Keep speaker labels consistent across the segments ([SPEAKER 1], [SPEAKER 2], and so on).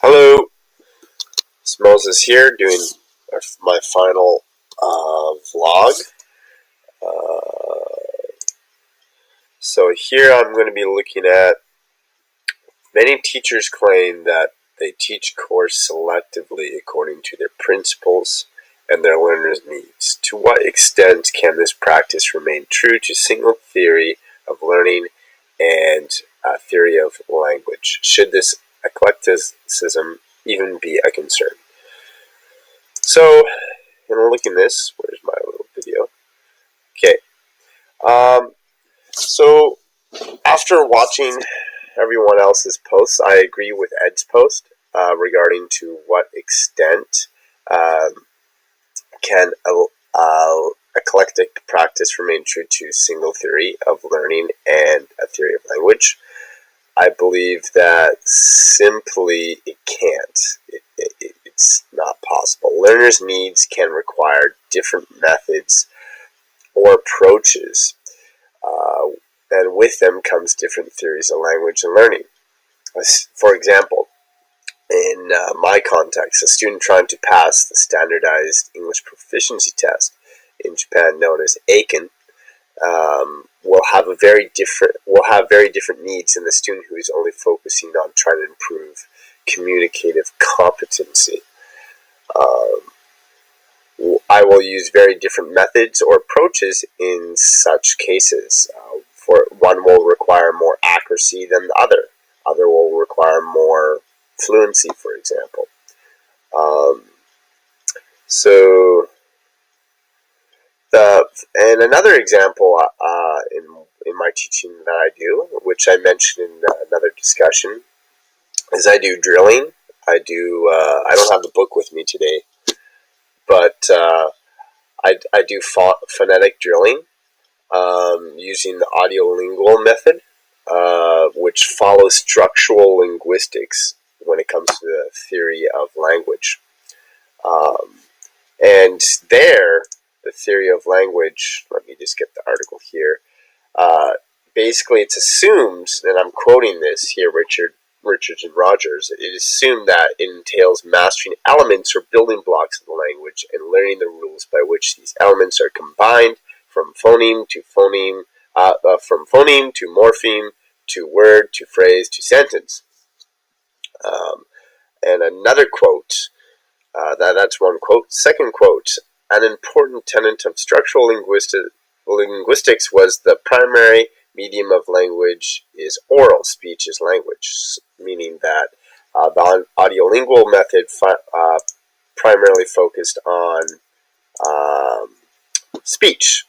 [SPEAKER 1] Hello, it's Moses here doing my final vlog. So here I'm going to be looking at many teachers claim that they teach course selectively according to their principles and their learners' needs. To what extent can this practice remain true to single theory of learning and theory of language? Should this eclecticism even be a concern? So, looking at this, where's my little video? Okay. So after watching everyone else's posts, I agree with Ed's post regarding to what extent can eclectic practice remain true to single theory of learning and a theory of language. I believe that simply it can't. It's not possible. Learners' needs can require different methods or approaches, and with them comes different theories of language and learning. For example, in my context, a student trying to pass the standardized English proficiency test in Japan, known as Aiken, will have very different needs than the student who is only focusing on trying to improve communicative competency. I will use very different methods or approaches in such cases. For one will require more accuracy than the other. Other will require more fluency, for example. And another example in my teaching that I do, which I mentioned in another discussion, is I do drilling. I don't have the book with me today, but I do phonetic drilling using the audiolingual method, which follows structural linguistics when it comes to the theory of language. And there, the theory of language, let me just get the article here, basically it's assumed, and I'm quoting this here, Richards and Rogers, it is assumed that it entails mastering elements or building blocks of the language and learning the rules by which these elements are combined from phoneme to morpheme to word to phrase to sentence. And another quote, that's one quote. Second quote, an important tenet of structural linguistics was the primary medium of language is oral, speech is language, meaning that the audiolingual method primarily focused on speech.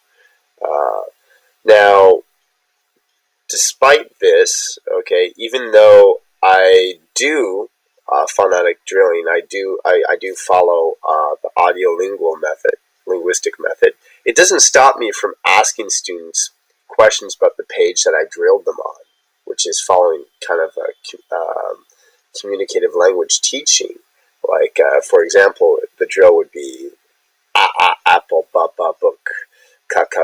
[SPEAKER 1] Now, despite this, okay, even though I do phonetic drilling, I do follow the audiolingual linguistic method, it doesn't stop me from asking students questions about the page that I drilled them on, which is following kind of a communicative language teaching. Like, for example, the drill would be apple, book,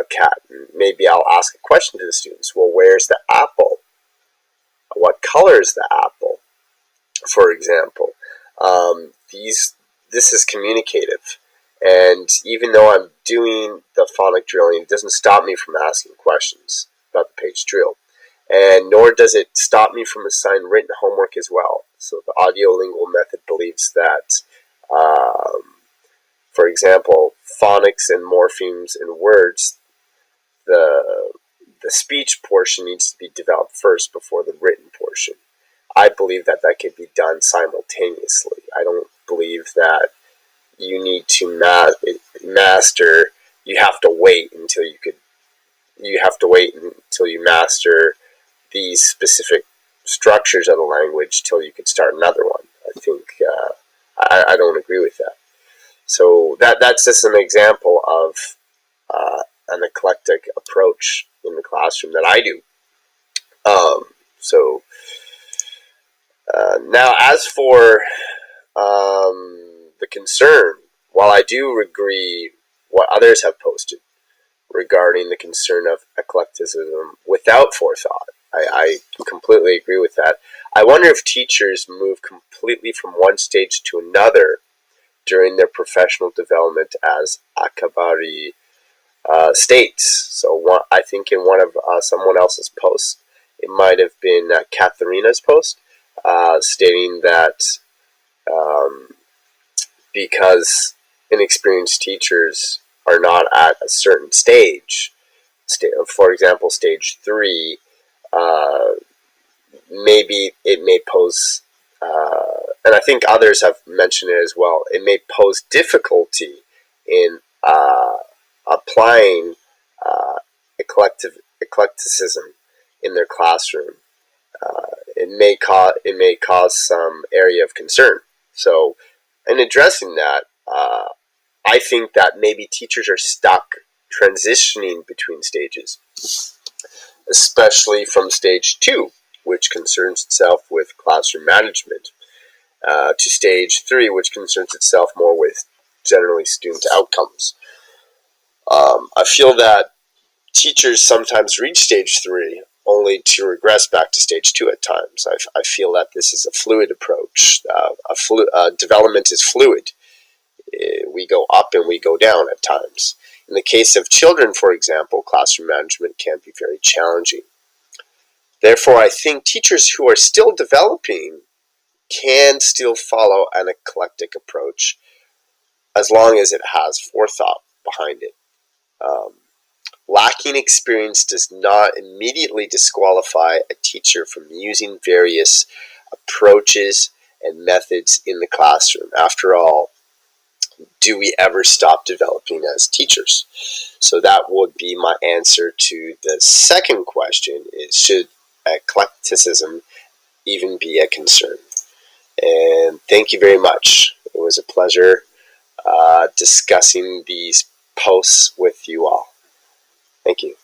[SPEAKER 1] cat. Maybe I'll ask a question to the students. Well, where's the apple? What color is the apple? For example, this is communicative. And even though I'm doing the phonic drilling, it doesn't stop me from asking questions about the page drill. And nor does it stop me from assigning written homework as well. So the audiolingual method believes that, for example, phonics and morphemes in words, the speech portion needs to be developed first before the written portion. I believe that could be done simultaneously. I don't believe that you need to master. You have to wait until you master these specific structures of the language till you could start another one. I think I don't agree with that. So that's just an example of an eclectic approach in the classroom that I do. Now, as for the concern, while I do agree what others have posted regarding the concern of eclecticism without forethought, I completely agree with that. I wonder if teachers move completely from one stage to another during their professional development as akabari states. So I think in one of someone else's posts, it might have been Katharina's post, stating that um, because inexperienced teachers are not at a certain stage, for example, stage 3, uh, maybe it may pose, and I think others have mentioned it as well, it may pose difficulty in applying uh, eclecticism in their classroom. It may cause some area of concern. So, in addressing that, I think that maybe teachers are stuck transitioning between stages, especially from stage 2, which concerns itself with classroom management, to stage 3, which concerns itself more with generally student outcomes. I feel that teachers sometimes reach stage 3 only to regress back to stage 2 at times. I feel that this is a fluid approach. Development is fluid. We go up and we go down at times. In the case of children, for example, classroom management can be very challenging. Therefore, I think teachers who are still developing can still follow an eclectic approach as long as it has forethought behind it. Um, Lacking experience does not immediately disqualify a teacher from using various approaches and methods in the classroom. After all, do we ever stop developing as teachers? So that would be my answer to the second question: is should eclecticism even be a concern? And thank you very much. It was a pleasure discussing these posts with you all. Thank you.